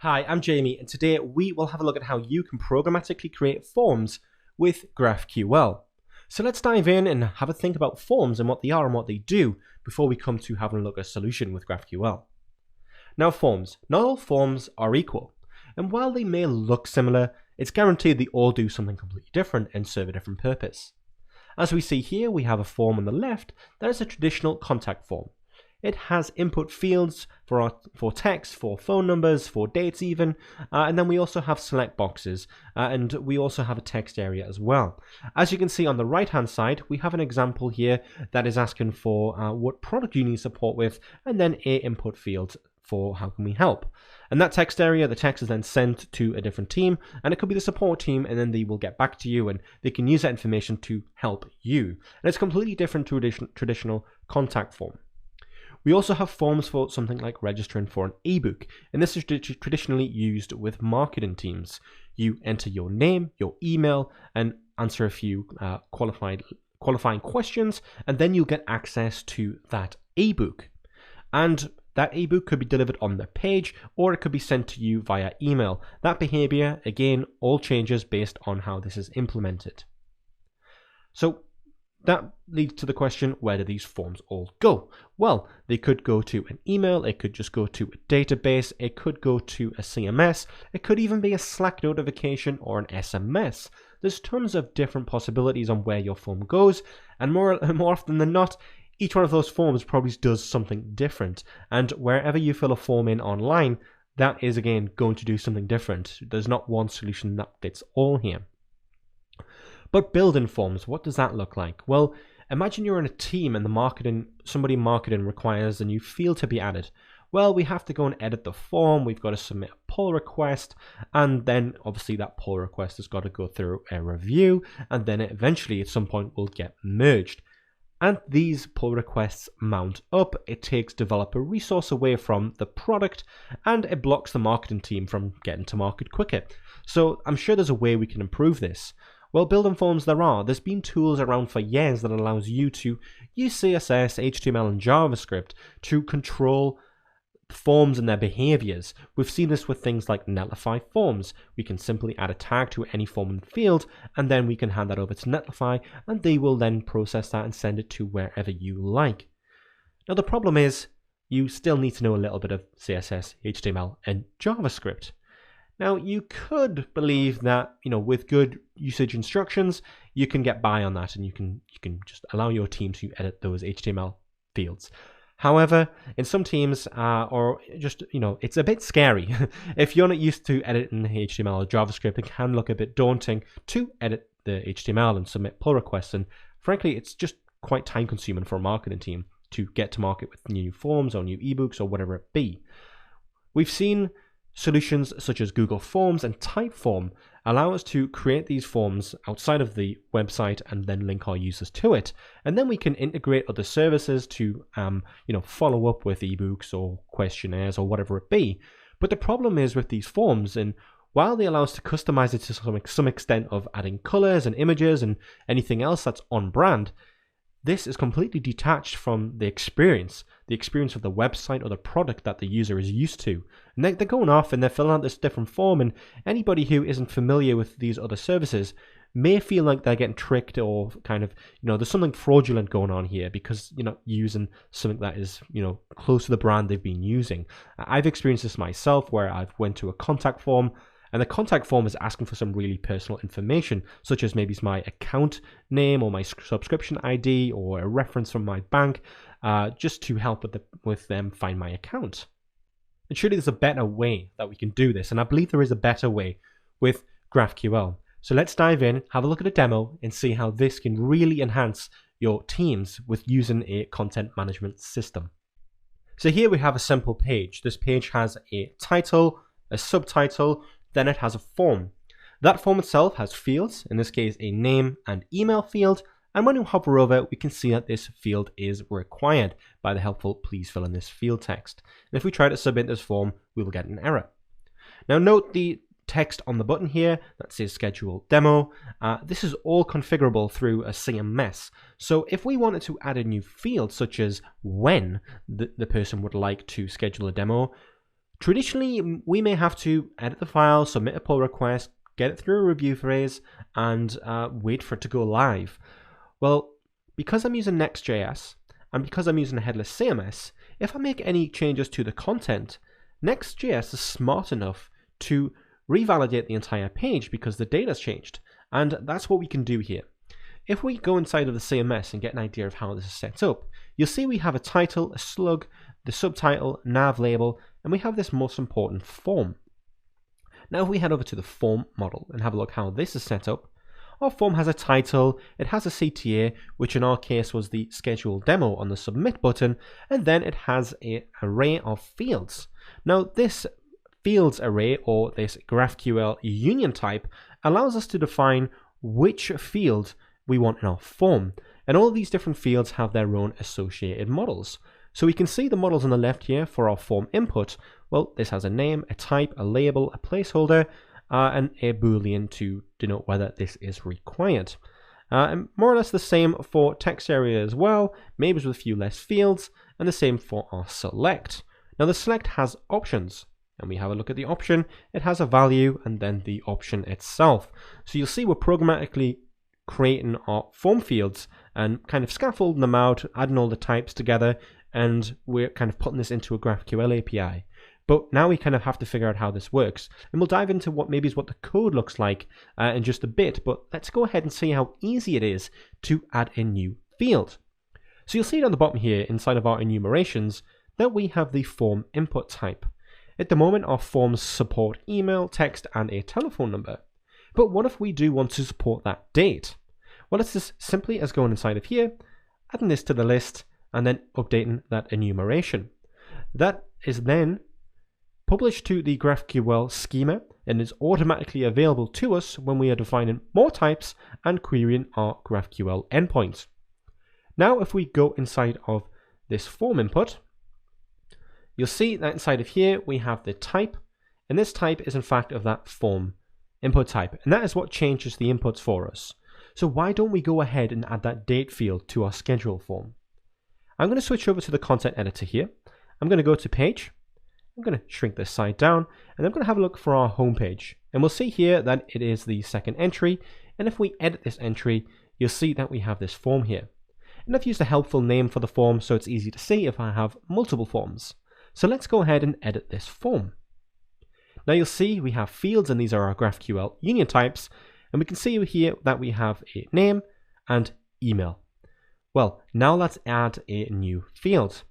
Hi, I'm Jamie, and today we will have a look at how you can programmatically create forms with GraphQL. So let's dive in and have a think about forms and what they are and what they do before we come to having a look at a solution with GraphQL. Now forms. Not all forms are equal, and while they may look similar, it's guaranteed they all do something completely different and serve a different purpose. As we see here, we have a form on the left that is a traditional contact form. It has input fields for text, for phone numbers, for dates even, and then we also have select boxes, and we also have a text area as well. As you can see on the right hand side, we have an example here that is asking for what product you need support with, and then a input field for how can we help. And that text area, the text is then sent to a different team, and it could be the support team, and then they will get back to you and they can use that information to help you. And it's completely different to traditional contact form. We also have forms for something like registering for an ebook, and this is traditionally used with marketing teams. You enter your name, your email, and answer a few qualifying questions, and then you'll get access to that ebook. And that ebook could be delivered on the page, or it could be sent to you via email. That behavior, again, all changes based on how this is implemented. So that leads to the question, where do these forms all go? Well, they could go to an email, it could just go to a database, it could go to a CMS, it could even be a Slack notification or an SMS. There's tons of different possibilities on where your form goes, and more often than not, each one of those forms probably does something different. And wherever you fill a form in online, that is again going to do something different. There's not one solution that fits all here. But building forms, what does that look like? Well, imagine you're in a team and somebody in marketing requires a new field to be added. Well, we have to go and edit the form, we've got to submit a pull request, and then obviously that pull request has got to go through a review, and then it eventually at some point will get merged. And these pull requests mount up, it takes developer resource away from the product, and it blocks the marketing team from getting to market quicker. So I'm sure there's a way we can improve this. Well, building forms there's been tools around for years that allows you to use CSS, HTML, and JavaScript to control forms and their behaviors. We've seen this with things like Netlify forms. We can simply add a tag to any form in the field, and then we can hand that over to Netlify, and they will then process that and send it to wherever you like. Now, the problem is you still need to know a little bit of CSS, HTML, and JavaScript. Now, you could believe that, with good usage instructions, you can get by on that and you can just allow your team to edit those HTML fields. However, in some teams, it's a bit scary. If you're not used to editing HTML or JavaScript, it can look a bit daunting to edit the HTML and submit pull requests. And frankly, it's just quite time consuming for a marketing team to get to market with new forms or new ebooks or whatever it be. We've seen solutions such as Google Forms and Typeform allow us to create these forms outside of the website and then link our users to it. And then we can integrate other services to follow up with ebooks or questionnaires or whatever it be. But the problem is with these forms, and while they allow us to customize it to some extent of adding colors and images and anything else that's on brand, this is completely detached from the experience of the website or the product that the user is used to. And they're going off and they're filling out this different form, and anybody who isn't familiar with these other services may feel like they're getting tricked or kind of, there's something fraudulent going on here because you're not using something that is, close to the brand they've been using. I've experienced this myself where I've went to a contact form, and the contact form is asking for some really personal information, such as maybe my account name or my subscription ID or a reference from my bank, just to help with them find my account. And surely there's a better way that we can do this, and I believe there is a better way with GraphQL. So let's dive in, have a look at a demo, and see how this can really enhance your teams with using a content management system. So here we have a simple page. This page has a title, a subtitle, then it has a form. That form itself has fields, in this case a name and email field, and when you hover over it, we can see that this field is required by the helpful please fill in this field text. And if we try to submit this form, we will get an error. Now note the text on the button here that says schedule demo. This is all configurable through a CMS. So if we wanted to add a new field such as when the person would like to schedule a demo, Traditionally, we may have to edit the file, submit a pull request, get it through a review phase, and wait for it to go live. Well, because I'm using Next.js, and because I'm using a Headless CMS, if I make any changes to the content, Next.js is smart enough to revalidate the entire page because the data's changed. And that's what we can do here. If we go inside of the CMS and get an idea of how this is set up, you'll see we have a title, a slug, the subtitle, nav label, and we have this most important form. Now if we head over to the form model and have a look how this is set up, our form has a title, it has a CTA, which in our case was the schedule demo on the submit button, and then it has an array of fields. Now this fields array, or this GraphQL union type, allows us to define which field we want in our form. And all of these different fields have their own associated models. So we can see the models on the left here for our form input. Well, this has a name, a type, a label, a placeholder, and a boolean to denote whether this is required. And more or less the same for text area as well, maybe with a few less fields, and the same for our select. Now the select has options, and we have a look at the option. It has a value and then the option itself. So you'll see we're programmatically creating our form fields and kind of scaffolding them out, adding all the types together, and we're kind of putting this into a GraphQL API. But now we kind of have to figure out how this works, and we'll dive into what the code looks like in just a bit, but let's go ahead and see how easy it is to add a new field. So you'll see it on the bottom here inside of our enumerations that we have the form input type. At the moment, our forms support email, text, and a telephone number. But what if we do want to support that date? Well, it's as simply as going inside of here, adding this to the list, and then updating that enumeration. That is then published to the GraphQL schema and is automatically available to us when we are defining more types and querying our GraphQL endpoints. Now, if we go inside of this form input, you'll see that inside of here we have the type, and this type is in fact of that form input type, and that is what changes the inputs for us. So why don't we go ahead and add that date field to our schedule form? I'm going to switch over to the content editor here. I'm going to go to page. I'm going to shrink this side down, and I'm going to have a look for our home page. And we'll see here that it is the second entry. And if we edit this entry, you'll see that we have this form here. And I've used a helpful name for the form so it's easy to see if I have multiple forms. So let's go ahead and edit this form. Now you'll see we have fields, and these are our GraphQL union types. And we can see here that we have a name and email. Well, now let's add a new field.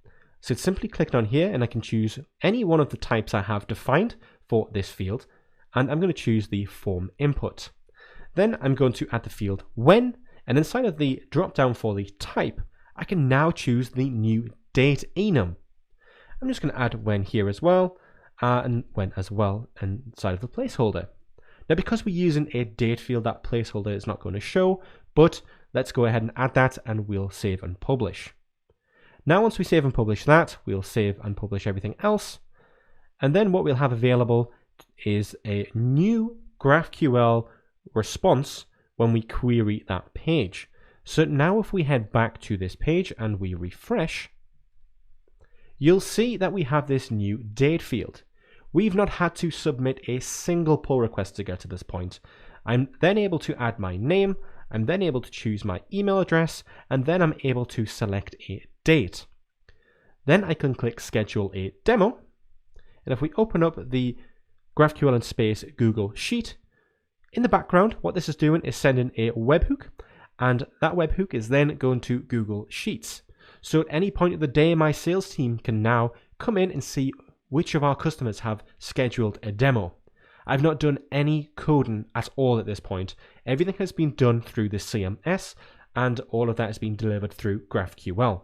So it's simply clicked on here, and I can choose any one of the types I have defined for this field, and I'm going to choose the form input. Then I'm going to add the field when, and inside of the drop down for the type, I can now choose the new date enum. I'm just going to add when here as well, and when as well inside of the placeholder. Now, because we're using a date field, that placeholder is not going to show, but let's go ahead and add that, and we'll save and publish. Now, once we save and publish that, we'll save and publish everything else. And then what we'll have available is a new GraphQL response when we query that page. So now if we head back to this page and we refresh, you'll see that we have this new date field. We've not had to submit a single pull request to get to this point. I'm then able to add my name, I'm then able to choose my email address, and then I'm able to select a date. Then I can click schedule a demo, and if we open up the GraphQL and space Google Sheet, in the background what this is doing is sending a webhook, and that webhook is then going to Google Sheets. So at any point of the day, my sales team can now come in and see which of our customers have scheduled a demo. I've not done any coding at all at this point. Everything has been done through the CMS, and all of that has been delivered through GraphQL.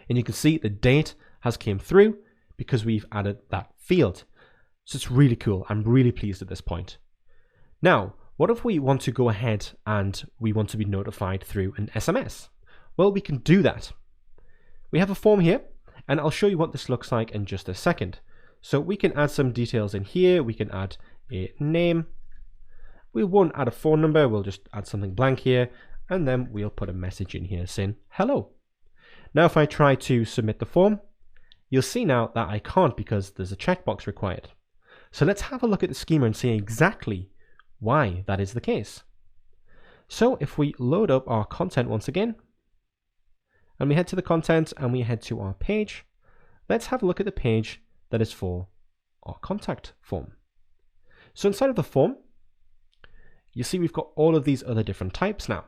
And you can see the date has came through because we've added that field. So it's really cool. I'm really pleased at this point. Now, what if we want to go ahead and we want to be notified through an SMS? Well, we can do that. We have a form here, and I'll show you what this looks like in just a second. So we can add some details in here. We can add a name. We won't add a phone number. We'll just add something blank here, and then we'll put a message in here saying hello. Now if I try to submit the form, you'll see now that I can't because there's a checkbox required. So let's have a look at the schema and see exactly why that is the case. So if we load up our content once again, and we head to the content and we head to our page, let's have a look at the page that is for our contact form. So inside of the form, you see we've got all of these other different types now.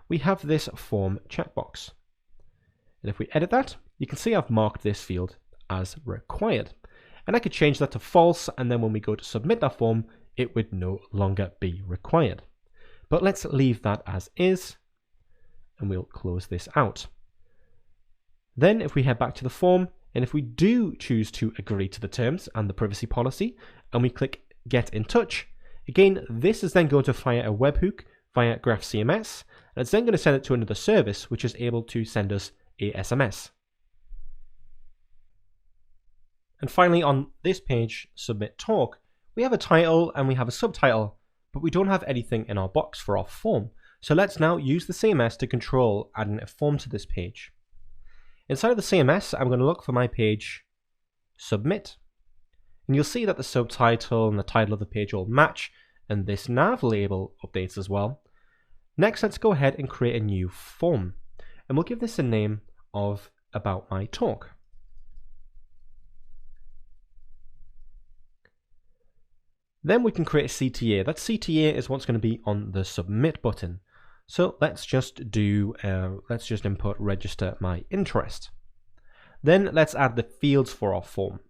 We have this form checkbox. And if we edit that, you can see I've marked this field as required. And I could change that to false, and then when we go to submit that form, it would no longer be required. But let's leave that as is, and we'll close this out. Then if we head back to the form, and if we do choose to agree to the terms and the privacy policy, and we click Get in Touch, again, this is then going to fire a webhook via GraphCMS, and it's then going to send it to another service, which is able to send us a SMS. And finally, on this page, Submit Talk, we have a title and we have a subtitle, but we don't have anything in our box for our form. So let's now use the CMS to control adding a form to this page. Inside of the CMS, I'm going to look for my page Submit. And you'll see that the subtitle and the title of the page all match, and this nav label updates as well. Next, let's go ahead and create a new form. And we'll give this a name of About My Talk. Then we can create a CTA. That CTA is what's going to be on the submit button. So let's just input register my interest. Then let's add the fields for our form.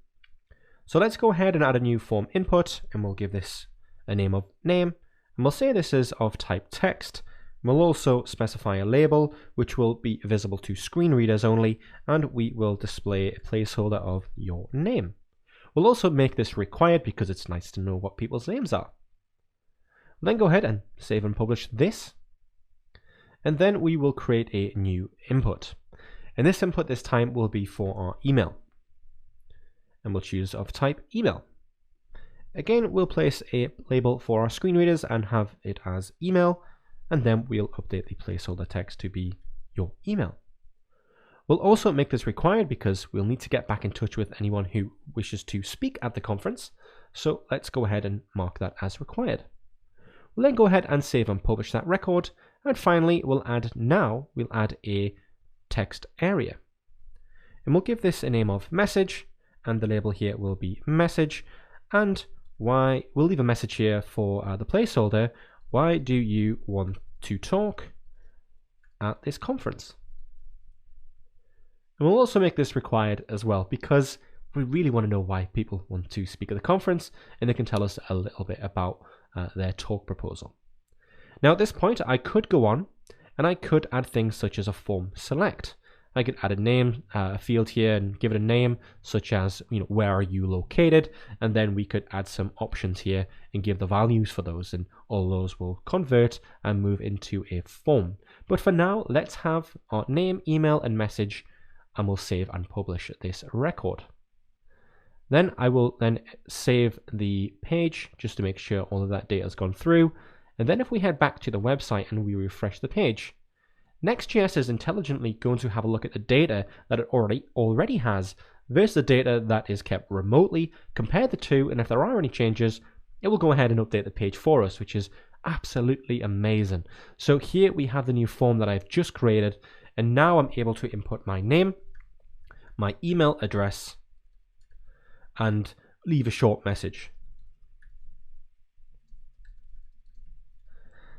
So let's go ahead and add a new form input, and we'll give this a name of name, and we'll say this is of type text. We'll also specify a label which will be visible to screen readers only, and we will display a placeholder of your name. We'll also make this required because it's nice to know what people's names are. We'll then go ahead and save and publish this. And then we will create a new input. And this input this time will be for our email. And we'll choose of type email. Again, we'll place a label for our screen readers and have it as email. And then we'll update the placeholder text to be your email. We'll also make this required because we'll need to get back in touch with anyone who wishes to speak at the conference. So let's go ahead and mark that as required. We'll then go ahead and save and publish that record. And finally, we'll add a text area. And we'll give this a name of message, and the label here will be message. And we'll leave a message here for the placeholder. Why do you want to talk at this conference? And we'll also make this required as well because we really want to know why people want to speak at the conference, and they can tell us a little bit about their talk proposal. Now at this point, I could go on and I could add things such as a form select. I could add a name, a field here, and give it a name such as, where are you located? And then we could add some options here and give the values for those, and all those will convert and move into a form. But for now, let's have our name, email, and message, and we'll save and publish this record. Then I will then save the page just to make sure all of that data has gone through. And then if we head back to the website and we refresh the page, Next.js is intelligently going to have a look at the data that it already has versus the data that is kept remotely, compare the two, and if there are any changes, it will go ahead and update the page for us, which is absolutely amazing. So here we have the new form that I've just created, and now I'm able to input my name, my email address, and leave a short message.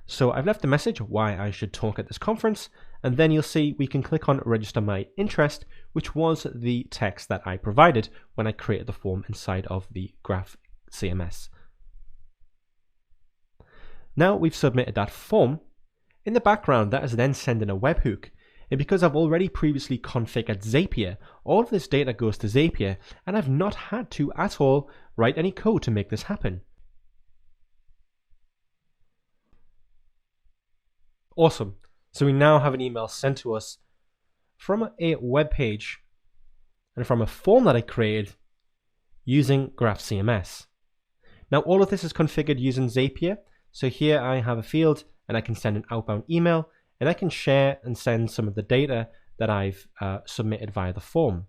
So I've left a message why I should talk at this conference, and then you'll see we can click on register my interest, which was the text that I provided when I created the form inside of the GraphCMS. Now we've submitted that form. In the background, that is then sending a webhook. And because I've already previously configured Zapier, all of this data goes to Zapier, and I've not had to at all write any code to make this happen. Awesome. So we now have an email sent to us from a web page and from a form that I created using GraphCMS. Now all of this is configured using Zapier. So here I have a field and I can send an outbound email, and I can share and send some of the data that I've submitted via the form.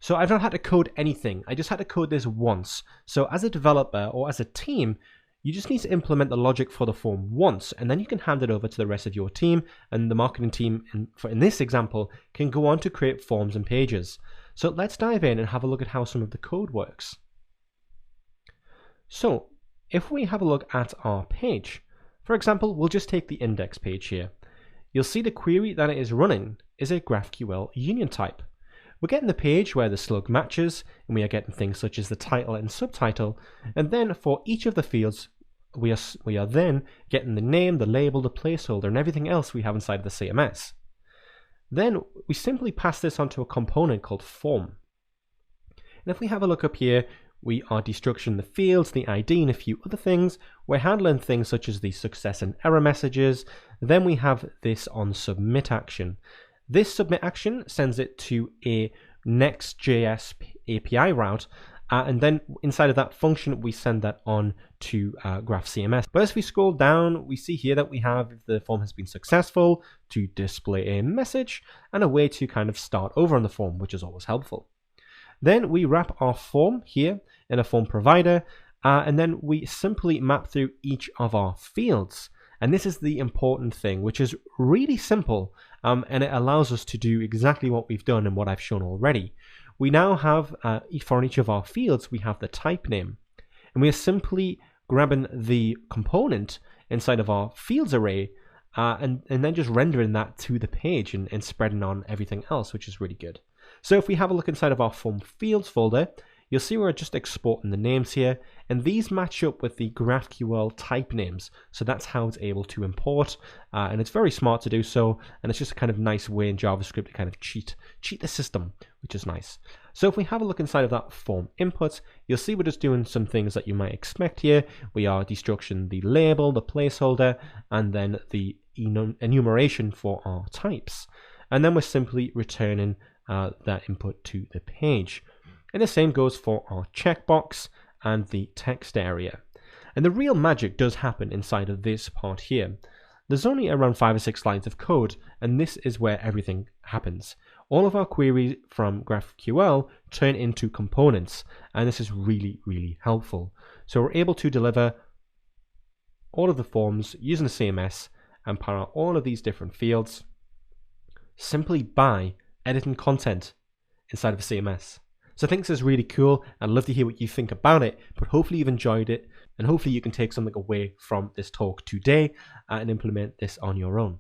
So I've not had to code anything. I just had to code this once. So as a developer or as a team, you just need to implement the logic for the form once, and then you can hand it over to the rest of your team, and the marketing team, in this example, can go on to create forms and pages. So let's dive in and have a look at how some of the code works. So if we have a look at our page, for example, we'll just take the index page here. You'll see the query that it is running is a GraphQL union type. We're getting the page where the slug matches, and we are getting things such as the title and subtitle, and then for each of the fields, we are then getting the name, the label, the placeholder, and everything else we have inside of the CMS. Then we simply pass this onto a component called form. And if we have a look up here, we are destructuring the fields, the ID, and a few other things. We're handling things such as the success and error messages. Then we have this on submit action. This submit action sends it to a Next.js API route, and then inside of that function, we send that on to Graph CMS. But as we scroll down, we see here that we have, if the form has been successful, to display a message and a way to kind of start over on the form, which is always helpful. Then we wrap our form here in a form provider, and then we simply map through each of our fields. And this is the important thing, which is really simple, and it allows us to do exactly what we've done and what I've shown already. We now have, for each of our fields, we have the type name. And we are simply grabbing the component inside of our fields array, and then just rendering that to the page and spreading on everything else, which is really good. So if we have a look inside of our form fields folder, you'll see we're just exporting the names here, and these match up with the GraphQL type names. So that's how it's able to import, and it's very smart to do so, and it's just a kind of nice way in JavaScript to kind of cheat the system, which is nice. So if we have a look inside of that form input, you'll see we're just doing some things that you might expect here. We are destructuring the label, the placeholder, and then the enumeration for our types. And then we're simply returning that input to the page. And the same goes for our checkbox and the text area. And the real magic does happen inside of this part here. There's only around 5 or 6 lines of code, and this is where everything happens. All of our queries from GraphQL turn into components, and this is really, really helpful. So we're able to deliver all of the forms using the CMS and power all of these different fields simply by editing content inside of a CMS. So I think this is really cool. I'd love to hear what you think about it, but hopefully you've enjoyed it, and hopefully you can take something away from this talk today and implement this on your own.